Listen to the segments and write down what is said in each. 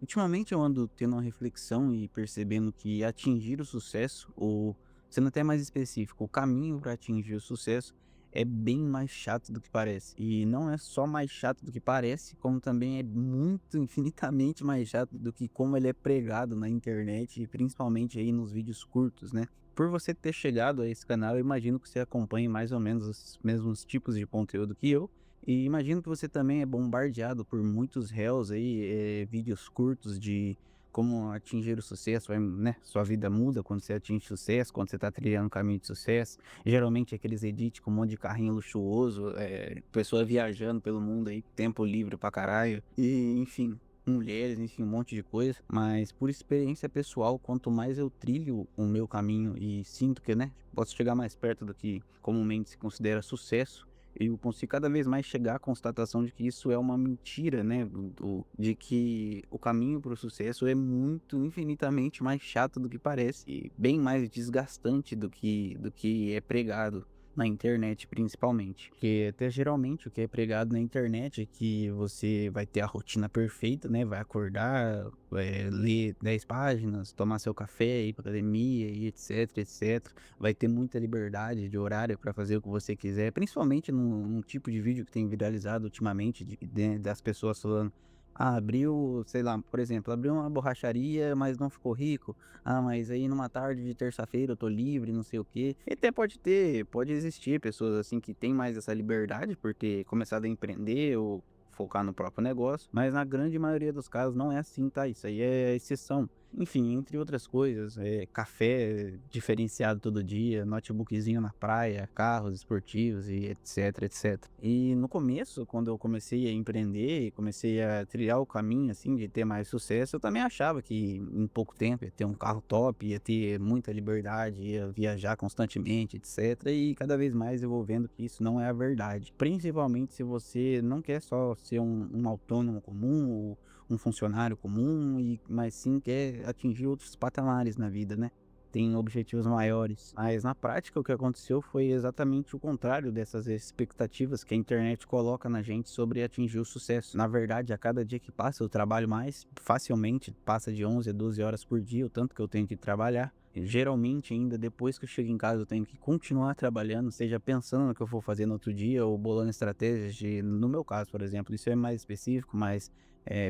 Ultimamente eu ando tendo uma reflexão e percebendo que atingir o sucesso, ou sendo até mais específico, o caminho para atingir o sucesso é bem mais chato do que parece. E não é só mais chato do que parece, como também é muito, infinitamente mais chato do que como ele é pregado na internet e principalmente aí nos vídeos curtos, né? Por você ter chegado a esse canal, eu imagino que você acompanhe mais ou menos os mesmos tipos de conteúdo que eu. E imagino que você também é bombardeado por muitos reels aí, vídeos curtos de como atingir o sucesso, né? Sua vida muda quando você atinge sucesso, quando você tá trilhando um caminho de sucesso. Geralmente aqueles edits com um monte de carrinho luxuoso, pessoa viajando pelo mundo aí, tempo livre pra caralho. E, enfim, mulheres, enfim, um monte de coisa. Mas por experiência pessoal, quanto mais eu trilho o meu caminho e sinto que, né, posso chegar mais perto do que comumente se considera sucesso, eu consigo cada vez mais chegar à constatação de que isso é uma mentira, né, de que o caminho para o sucesso é muito, infinitamente mais chato do que parece e bem mais desgastante do que é pregado na internet, principalmente. Porque até geralmente o que é pregado na internet é que você vai ter a rotina perfeita, né, vai acordar, ler 10 páginas, tomar seu café, ir pra academia e etc, etc. Vai ter muita liberdade de horário para fazer o que você quiser, principalmente num tipo de vídeo que tem viralizado ultimamente, das pessoas falando: "Ah, abriu", sei lá, por exemplo, "abriu uma borracharia, mas não ficou rico. Ah, mas aí numa tarde de terça-feira eu tô livre, não sei o quê". E até pode existir pessoas, assim, que têm mais essa liberdade por ter começado a empreender ou focar no próprio negócio, mas na grande maioria dos casos não é assim, tá? Isso aí é exceção. Enfim, entre outras coisas, café diferenciado todo dia, notebookzinho na praia, carros esportivos e etc, etc. E no começo, quando eu comecei a empreender e comecei a trilhar o caminho, assim, de ter mais sucesso, eu também achava que em pouco tempo ia ter um carro top, ia ter muita liberdade, ia viajar constantemente, etc. E cada vez mais eu vou vendo que isso não é a verdade. Principalmente se você não quer só ser um autônomo comum, um funcionário comum, mas sim quer atingir outros patamares na vida, né? Tem objetivos maiores. Mas na prática o que aconteceu foi exatamente o contrário dessas expectativas que a internet coloca na gente sobre atingir o sucesso. Na verdade, a cada dia que passa eu trabalho mais, facilmente passa de 11 a 12 horas por dia, o tanto que eu tenho que trabalhar. E, geralmente, ainda depois que eu chego em casa, eu tenho que continuar trabalhando, seja pensando no que eu vou fazer no outro dia ou bolando estratégias de, no meu caso, por exemplo, isso é mais específico, mas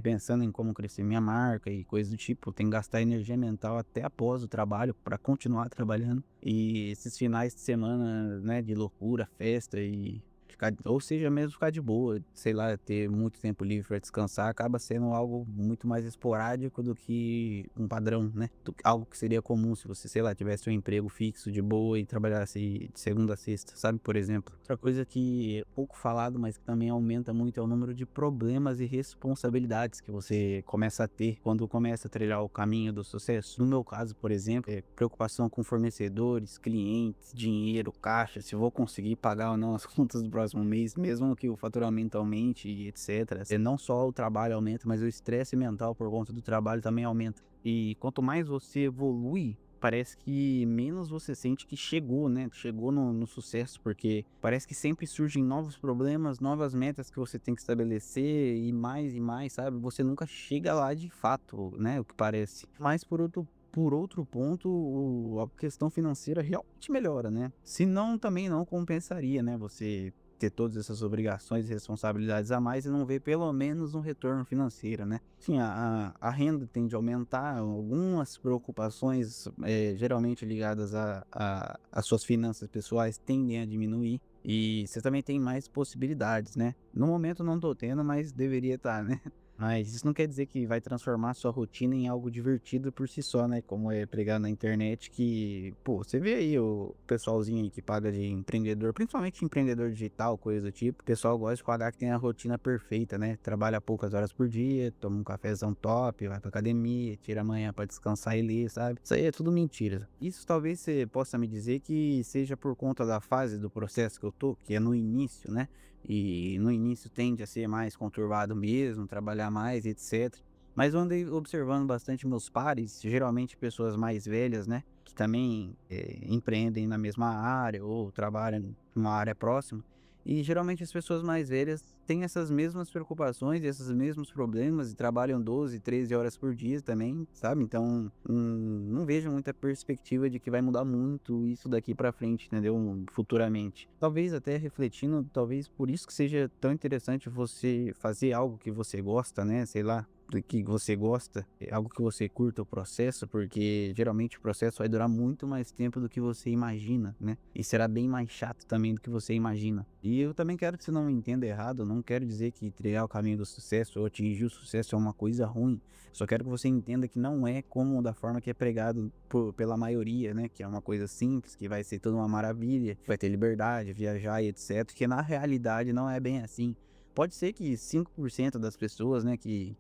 pensando em como crescer minha marca e coisas do tipo, tem que gastar energia mental até após o trabalho para continuar trabalhando. E esses finais de semana, né, de loucura, festa e ficar, ou seja, mesmo ficar de boa, sei lá, ter muito tempo livre para descansar, acaba sendo algo muito mais esporádico do que um padrão, né? Algo que seria comum se você, sei lá, tivesse um emprego fixo de boa e trabalhasse de segunda a sexta, sabe? Por exemplo. Outra coisa que é pouco falado, mas que também aumenta muito é o número de problemas e responsabilidades que você começa a ter quando começa a trilhar o caminho do sucesso. No meu caso, por exemplo, é preocupação com fornecedores, clientes, dinheiro, caixa, se vou conseguir pagar ou não as contas do próximo mês, mesmo que o faturamento aumente e etc. Não só o trabalho aumenta, mas o estresse mental por conta do trabalho também aumenta. E quanto mais você evolui, parece que menos você sente que chegou, né, chegou no sucesso, porque parece que sempre surgem novos problemas, novas metas que você tem que estabelecer e mais, sabe? Você nunca chega lá de fato, né, o que parece. Mas por outro ponto, a questão financeira realmente melhora, né? Se não, também não compensaria, né, você ter todas essas obrigações e responsabilidades a mais e não ver pelo menos um retorno financeiro, né? Sim, a renda tende a aumentar, algumas preocupações, geralmente ligadas às suas finanças pessoais tendem a diminuir, e você também tem mais possibilidades, né. No momento não tô tendo, mas deveria estar, né. Mas isso não quer dizer que vai transformar a sua rotina em algo divertido por si só, né, como é pregado na internet que, pô, você vê aí o pessoalzinho aí que paga de empreendedor, principalmente empreendedor digital, coisa do tipo, o pessoal gosta de falar que tem a rotina perfeita, né, trabalha poucas horas por dia, toma um cafezão top, vai pra academia, tira a manhã pra descansar e ler, sabe. Isso aí é tudo mentira. Isso talvez você possa me dizer que seja por conta da fase do processo que eu tô, que é no início, né, e no início tende a ser mais conturbado mesmo, trabalhar mais, etc. Mas eu andei observando bastante meus pares, geralmente pessoas mais velhas, né, que também empreendem na mesma área ou trabalham numa área próxima, E geralmente as pessoas mais velhas têm essas mesmas preocupações, esses mesmos problemas e trabalham 12, 13 horas por dia também, sabe? Então, não vejo muita perspectiva de que vai mudar muito isso daqui pra frente, entendeu? Futuramente. Talvez até refletindo, talvez por isso que seja tão interessante você fazer algo que você gosta, né? Sei lá, do que você gosta, é algo que você curta o processo, porque geralmente o processo vai durar muito mais tempo do que você imagina, né? E será bem mais chato também do que você imagina. E eu também quero que você não me entenda errado, eu não quero dizer que trilhar o caminho do sucesso ou atingir o sucesso é uma coisa ruim. Só quero que você entenda que não é como da forma que é pregado pela maioria, né? Que é uma coisa simples, que vai ser toda uma maravilha, vai ter liberdade, viajar e etc. Que na realidade não é bem assim. Pode ser que 5% das pessoas, né, que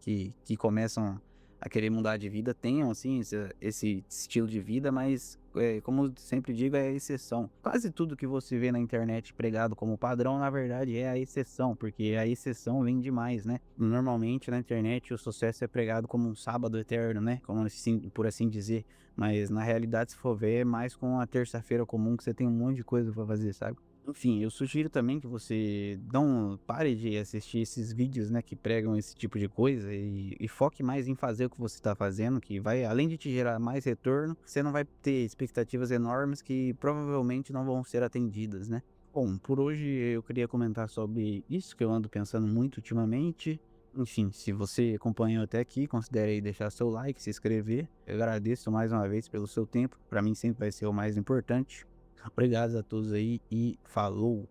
começam a querer mudar de vida tenham, assim, esse estilo de vida, mas, como eu sempre digo, é a exceção. Quase tudo que você vê na internet pregado como padrão, na verdade, é a exceção, porque a exceção vem demais, né? Normalmente, na internet, o sucesso é pregado como um sábado eterno, né? Como assim, por assim dizer. Mas, na realidade, se for ver, é mais com a terça-feira comum que você tem um monte de coisa pra fazer, sabe? Enfim, eu sugiro também que você não pare de assistir esses vídeos, né, que pregam esse tipo de coisa e foque mais em fazer o que você está fazendo, que vai, além de te gerar mais retorno, você não vai ter expectativas enormes que provavelmente não vão ser atendidas, né? Bom, por hoje eu queria comentar sobre isso que eu ando pensando muito ultimamente. Enfim, se você acompanhou até aqui, considere aí deixar seu like, se inscrever. Eu agradeço mais uma vez pelo seu tempo. Para mim sempre vai ser o mais importante. Obrigado a todos aí e falou!